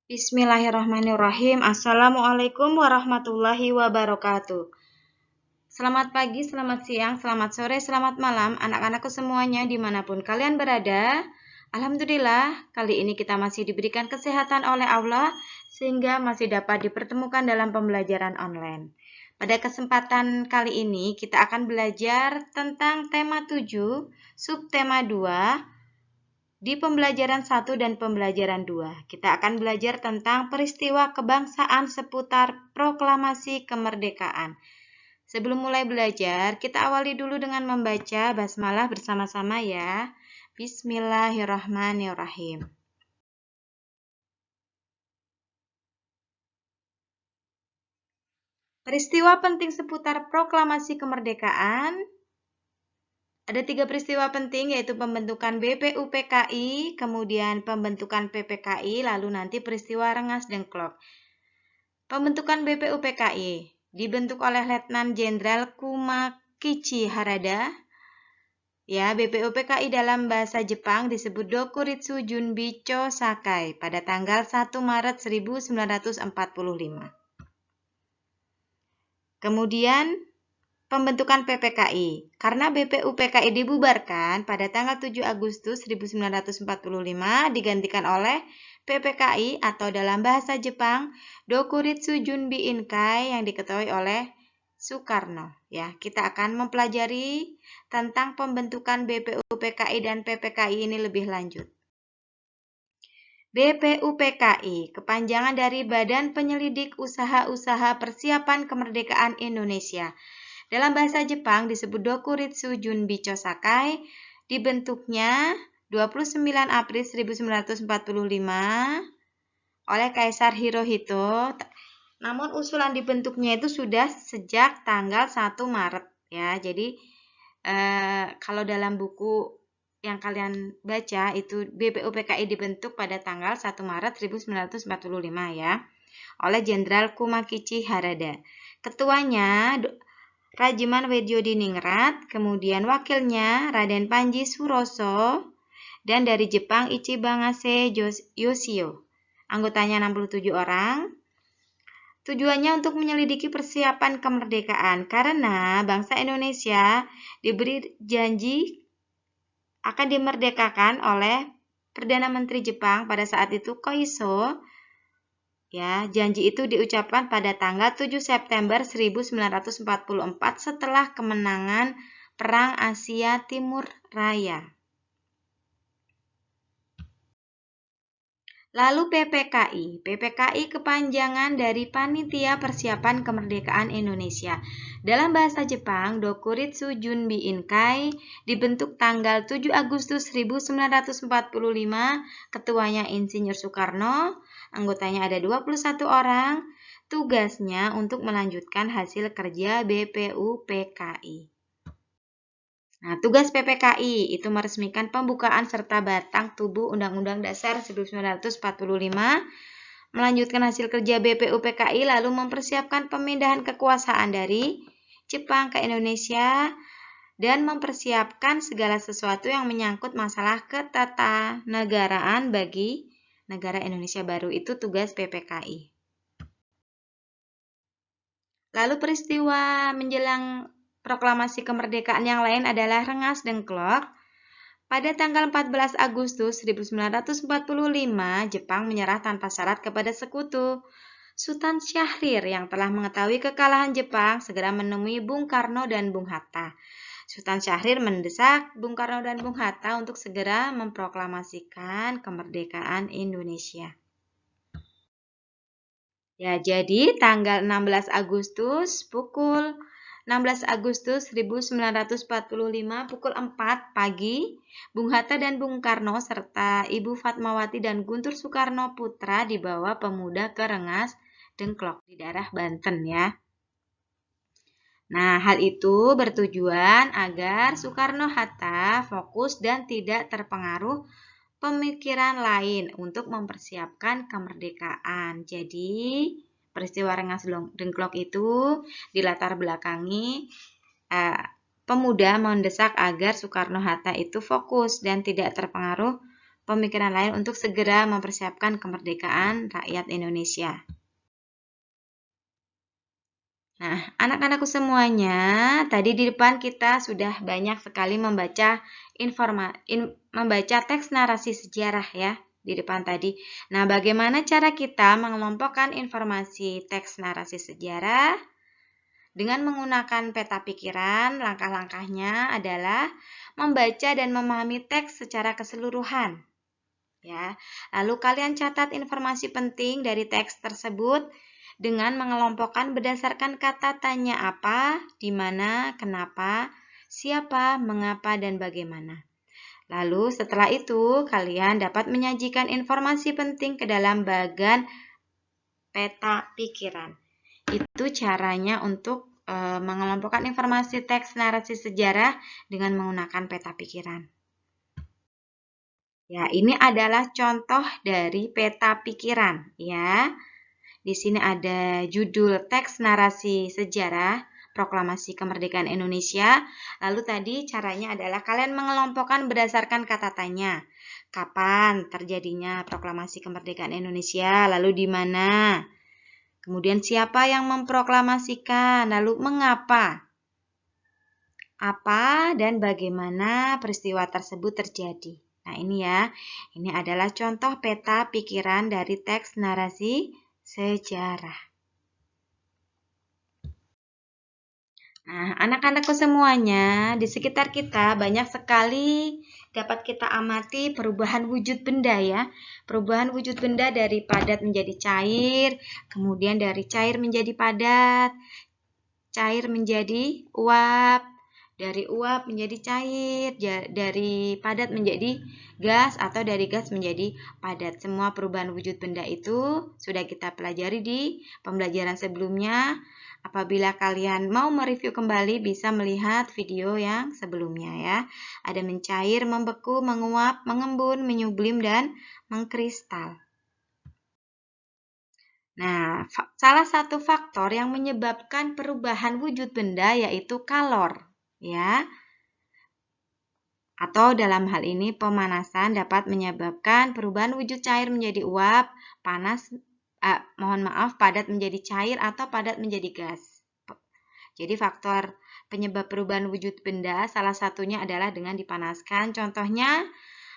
Bismillahirrahmanirrahim. Assalamualaikum warahmatullahi wabarakatuh. Selamat pagi, selamat siang, selamat sore, selamat malam anak-anakku semuanya dimanapun kalian berada. Alhamdulillah, kali ini kita masih diberikan kesehatan oleh Allah sehingga masih dapat dipertemukan dalam pembelajaran online. Pada kesempatan kali ini kita akan belajar tentang tema 7, subtema 2, di pembelajaran 1 dan pembelajaran 2, kita akan belajar tentang peristiwa kebangsaan seputar proklamasi kemerdekaan. Sebelum mulai belajar, kita awali dulu dengan membaca basmalah bersama-sama ya. Bismillahirrahmanirrahim. Peristiwa penting seputar proklamasi kemerdekaan. Ada 3 peristiwa penting, yaitu pembentukan BPUPKI, kemudian pembentukan PPKI, lalu nanti peristiwa Rengas Dengklok. Pembentukan BPUPKI dibentuk oleh Letnan Jenderal Kumakichi Harada. Ya, BPUPKI dalam bahasa Jepang disebut Dokuritsu Junbicho Sakai pada tanggal 1 Maret 1945. Kemudian pembentukan PPKI. Karena BPUPKI dibubarkan pada tanggal 7 Agustus 1945 digantikan oleh PPKI atau dalam bahasa Jepang Dokuritsu Junbi Inkai yang diketuai oleh Soekarno. Ya, kita akan mempelajari tentang pembentukan BPUPKI dan PPKI ini lebih lanjut. BPUPKI, kepanjangan dari Badan Penyelidik Usaha-Usaha Persiapan Kemerdekaan Indonesia. Dalam bahasa Jepang disebut Dokuritsu Junbicho Sakai, dibentuknya 29 April 1945 oleh Kaisar Hirohito. Namun usulan dibentuknya itu sudah sejak tanggal 1 Maret ya. Jadi kalau dalam buku yang kalian baca itu BPUPKI dibentuk pada tanggal 1 Maret 1945 ya oleh Jenderal Kumakichi Harada. Ketuanya Rajiman Wedjodiningrat, kemudian wakilnya Raden Panji Suroso, dan dari Jepang Ichibangase Yoshio. Anggotanya 67 orang. Tujuannya untuk menyelidiki persiapan kemerdekaan karena bangsa Indonesia diberi janji akan dimerdekakan oleh Perdana Menteri Jepang pada saat itu Koiso. Ya, janji itu diucapkan pada tanggal 7 September 1944 setelah kemenangan Perang Asia Timur Raya. Lalu PPKI. PPKI kepanjangan dari Panitia Persiapan Kemerdekaan Indonesia. Dalam bahasa Jepang, Dokuritsu Junbi Inkai dibentuk tanggal 7 Agustus 1945, ketuanya Insinyur Soekarno, anggotanya ada 21 orang, tugasnya untuk melanjutkan hasil kerja BPUPKI. Nah, tugas PPKI itu meresmikan pembukaan serta batang tubuh Undang-Undang Dasar 1945, melanjutkan hasil kerja BPUPKI, lalu mempersiapkan pemindahan kekuasaan dari Jepang ke Indonesia, dan mempersiapkan segala sesuatu yang menyangkut masalah ketatanegaraan bagi negara Indonesia baru. Itu tugas PPKI. Lalu peristiwa menjelang proklamasi kemerdekaan yang lain adalah Rengas Dengklok. Pada tanggal 14 Agustus 1945, Jepang menyerah tanpa syarat kepada sekutu. Sultan Syahrir yang telah mengetahui kekalahan Jepang segera menemui Bung Karno dan Bung Hatta. Sultan Syahrir mendesak Bung Karno dan Bung Hatta untuk segera memproklamasikan kemerdekaan Indonesia. Ya, jadi tanggal 16 Agustus pukul 1945 pukul 4 pagi, Bung Hatta dan Bung Karno serta Ibu Fatmawati dan Guntur Soekarno Putra dibawa pemuda ke Rengas Dengklok di daerah Banten ya. Nah, hal itu bertujuan agar Soekarno-Hatta fokus dan tidak terpengaruh pemikiran lain untuk mempersiapkan kemerdekaan. Jadi, peristiwa Rengas Dengklok itu dilatar belakangi pemuda mendesak agar Soekarno-Hatta itu fokus dan tidak terpengaruh pemikiran lain untuk segera mempersiapkan kemerdekaan rakyat Indonesia. Nah, anak-anakku semuanya, tadi di depan kita sudah banyak sekali membaca membaca teks narasi sejarah ya di depan tadi. Nah, bagaimana cara kita mengelompokkan informasi teks narasi sejarah? Dengan menggunakan peta pikiran, langkah-langkahnya adalah membaca dan memahami teks secara keseluruhan. Ya, lalu kalian catat informasi penting dari teks tersebut dengan mengelompokkan berdasarkan kata tanya apa, di mana, kenapa, siapa, mengapa, dan bagaimana. Lalu setelah itu kalian dapat menyajikan informasi penting ke dalam bagan peta pikiran. Itu caranya untuk mengelompokkan informasi teks narasi sejarah dengan menggunakan peta pikiran. Ya, ini adalah contoh dari peta pikiran ya. Di sini ada judul teks narasi sejarah Proklamasi Kemerdekaan Indonesia. Lalu tadi caranya adalah kalian mengelompokkan berdasarkan kata tanya. Kapan terjadinya Proklamasi Kemerdekaan Indonesia? Lalu di mana? Kemudian siapa yang memproklamasikan? Lalu mengapa? Apa dan bagaimana peristiwa tersebut terjadi? Nah, ini ya. Ini adalah contoh peta pikiran dari teks narasi sejarah. Nah, anak-anakku semuanya, di sekitar kita banyak sekali dapat kita amati perubahan wujud benda ya. Perubahan wujud benda dari padat menjadi cair, kemudian dari cair menjadi padat, cair menjadi uap, dari uap menjadi cair, dari padat menjadi gas, atau dari gas menjadi padat. Semua perubahan wujud benda itu sudah kita pelajari di pembelajaran sebelumnya. Apabila kalian mau mereview kembali, bisa melihat video yang sebelumnya ya. Ada mencair, membeku, menguap, mengembun, menyublim, dan mengkristal. Nah, salah satu faktor yang menyebabkan perubahan wujud benda yaitu kalor, ya. Atau dalam hal ini pemanasan dapat menyebabkan perubahan wujud cair menjadi uap, padat menjadi cair atau padat menjadi gas. Jadi faktor penyebab perubahan wujud benda salah satunya adalah dengan dipanaskan. Contohnya,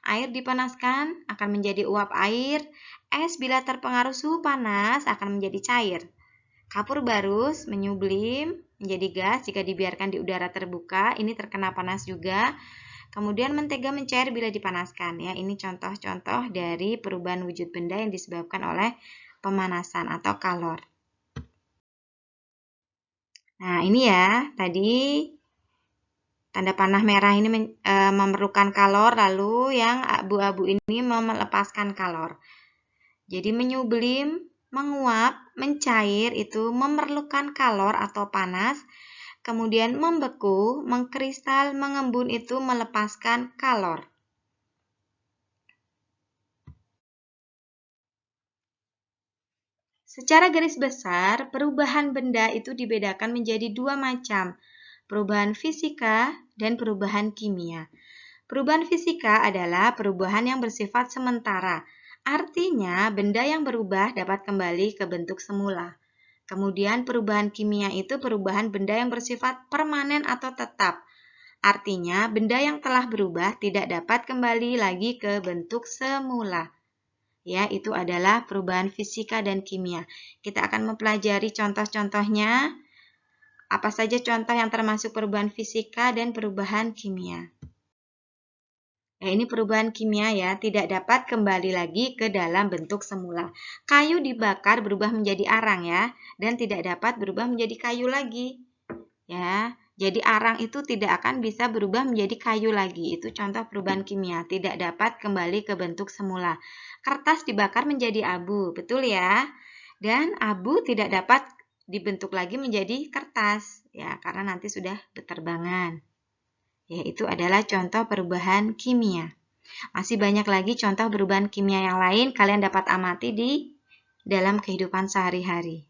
air dipanaskan akan menjadi uap air. Es bila terpengaruh suhu panas akan menjadi cair. Kapur barus menyublim menjadi gas jika dibiarkan di udara terbuka. Ini terkena panas juga. Kemudian mentega mencair bila dipanaskan. Ya, ini contoh-contoh dari perubahan wujud benda yang disebabkan oleh pemanasan atau kalor. Nah, ini ya, tadi tanda panah merah ini memerlukan kalor, lalu yang abu-abu ini melepaskan kalor. Jadi menyublim, menguap, mencair itu memerlukan kalor atau panas, kemudian membeku, mengkristal, mengembun itu melepaskan kalor. Secara garis besar, perubahan benda itu dibedakan menjadi dua macam, perubahan fisika dan perubahan kimia. Perubahan fisika adalah perubahan yang bersifat sementara, artinya benda yang berubah dapat kembali ke bentuk semula. Kemudian perubahan kimia itu perubahan benda yang bersifat permanen atau tetap, artinya benda yang telah berubah tidak dapat kembali lagi ke bentuk semula. Ya, itu adalah perubahan fisika dan kimia. Kita akan mempelajari contoh-contohnya. Apa saja contoh yang termasuk perubahan fisika dan perubahan kimia? Nah, ini perubahan kimia ya, tidak dapat kembali lagi ke dalam bentuk semula. Kayu dibakar berubah menjadi arang ya, dan tidak dapat berubah menjadi kayu lagi. Ya, jadi arang itu tidak akan bisa berubah menjadi kayu lagi. Itu contoh perubahan kimia, tidak dapat kembali ke bentuk semula. Kertas dibakar menjadi abu, betul ya? Dan abu tidak dapat dibentuk lagi menjadi kertas, ya, karena nanti sudah berterbangan. Ya, itu adalah contoh perubahan kimia. Masih banyak lagi contoh perubahan kimia yang lain kalian dapat amati di dalam kehidupan sehari-hari.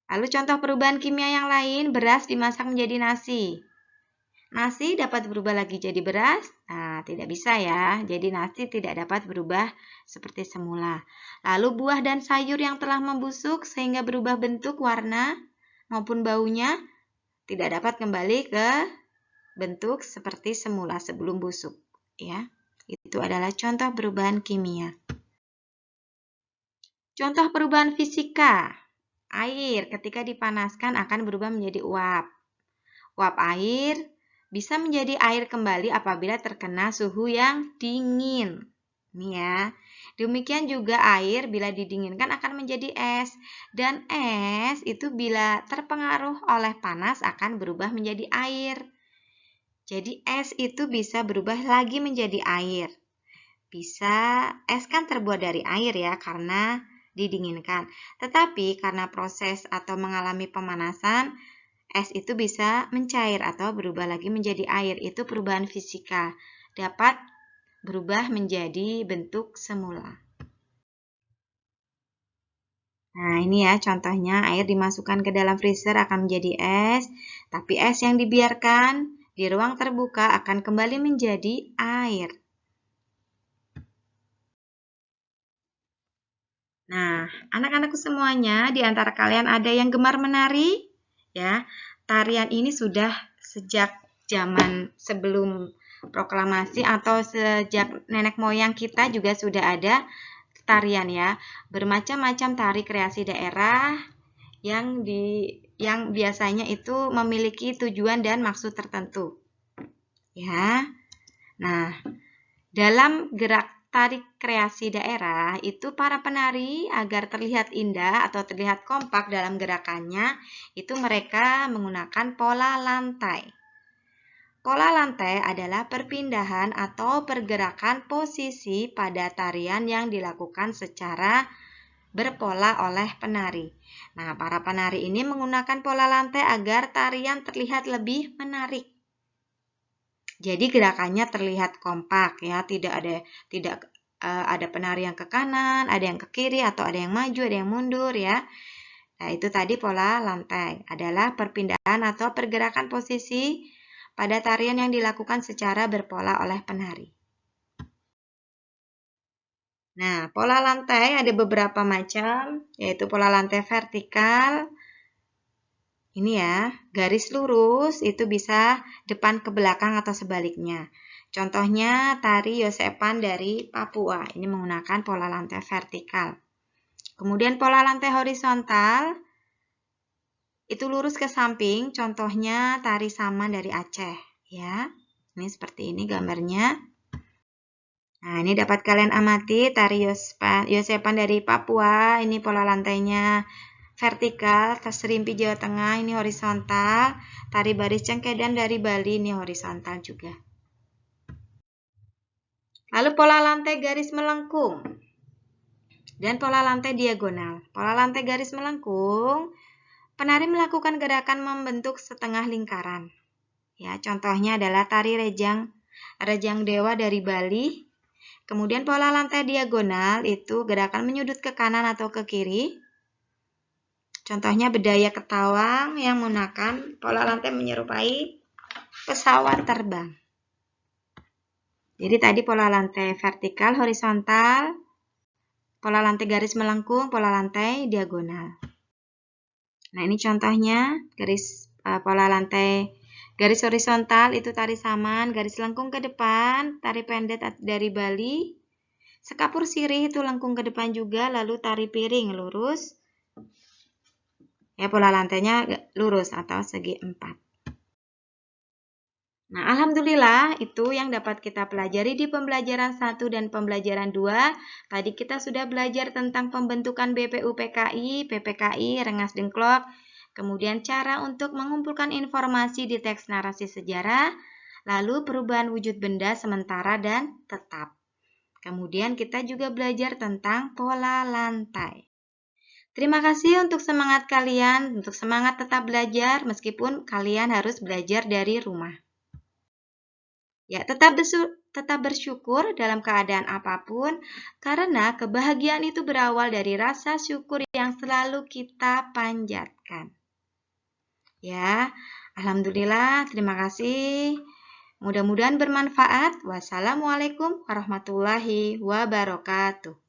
Lalu contoh perubahan kimia yang lain, beras dimasak menjadi nasi. Nasi dapat berubah lagi jadi beras? Nah, tidak bisa ya. Jadi nasi tidak dapat berubah seperti semula. Lalu buah dan sayur yang telah membusuk sehingga berubah bentuk, warna, maupun baunya tidak dapat kembali ke bentuk seperti semula sebelum busuk. Ya, itu adalah contoh perubahan kimia. Contoh perubahan fisika. Air ketika dipanaskan akan berubah menjadi uap. Uap air bisa menjadi air kembali apabila terkena suhu yang dingin. Ini ya. Demikian juga air bila didinginkan akan menjadi es. Dan es itu bila terpengaruh oleh panas akan berubah menjadi air. Jadi es itu bisa berubah lagi menjadi air. Bisa, es kan terbuat dari air ya karena didinginkan. Tetapi karena proses atau mengalami pemanasan, es itu bisa mencair atau berubah lagi menjadi air. Itu perubahan fisika. Dapat berubah menjadi bentuk semula. Nah, ini ya contohnya, air dimasukkan ke dalam freezer akan menjadi es, tapi es yang dibiarkan di ruang terbuka akan kembali menjadi air. Nah, anak-anakku semuanya, di antara kalian ada yang gemar menari? Ya, tarian ini sudah sejak zaman sebelum proklamasi atau sejak nenek moyang kita juga sudah ada tarian ya. Bermacam-macam tari kreasi daerah yang biasanya itu memiliki tujuan dan maksud tertentu. Ya. Nah, dalam gerak tari kreasi daerah itu para penari agar terlihat indah atau terlihat kompak dalam gerakannya itu mereka menggunakan pola lantai. Pola lantai adalah perpindahan atau pergerakan posisi pada tarian yang dilakukan secara berpola oleh penari. Nah, para penari ini menggunakan pola lantai agar tarian terlihat lebih menarik. Jadi gerakannya terlihat kompak ya, tidak ada penari yang ke kanan, ada yang ke kiri atau ada yang maju, ada yang mundur ya. Nah, itu tadi pola lantai adalah perpindahan atau pergerakan posisi pada tarian yang dilakukan secara berpola oleh penari. Nah, pola lantai ada beberapa macam, yaitu pola lantai vertikal. Ini ya, garis lurus itu bisa depan ke belakang atau sebaliknya. Contohnya tari Yosepan dari Papua. Ini menggunakan pola lantai vertikal. Kemudian pola lantai horizontal itu lurus ke samping. Contohnya tari Saman dari Aceh. Ya, ini seperti ini gambarnya. Nah, ini dapat kalian amati tari Yosepan dari Papua. Ini pola lantainya vertikal, Serimpi Jawa Tengah ini horizontal, tari baris cengkedan dari Bali ini horizontal juga. Lalu pola lantai garis melengkung dan pola lantai diagonal. Pola lantai garis melengkung, penari melakukan gerakan membentuk setengah lingkaran. Ya, contohnya adalah tari Rejang Dewa dari Bali. Kemudian pola lantai diagonal itu gerakan menyudut ke kanan atau ke kiri. Contohnya Bedaya Ketawang yang menggunakan pola lantai menyerupai pesawat terbang. Jadi tadi pola lantai vertikal, horizontal, pola lantai garis melengkung, pola lantai diagonal. Nah, ini contohnya pola lantai garis horizontal itu tari Saman, garis lengkung ke depan, tari pendet dari Bali, sekapur sirih itu lengkung ke depan juga, lalu tari piring lurus. Ya, pola lantainya lurus atau segi 4. Nah, alhamdulillah itu yang dapat kita pelajari di pembelajaran 1 dan pembelajaran 2. Tadi kita sudah belajar tentang pembentukan BPU-PKI, PPKI, Rengas Dengklok, kemudian cara untuk mengumpulkan informasi di teks narasi sejarah, lalu perubahan wujud benda sementara dan tetap. Kemudian kita juga belajar tentang pola lantai. Terima kasih untuk semangat kalian, untuk semangat tetap belajar meskipun kalian harus belajar dari rumah. Ya, tetap bersyukur dalam keadaan apapun karena kebahagiaan itu berawal dari rasa syukur yang selalu kita panjatkan. Ya, alhamdulillah, terima kasih. Mudah-mudahan bermanfaat. Wassalamualaikum warahmatullahi wabarakatuh.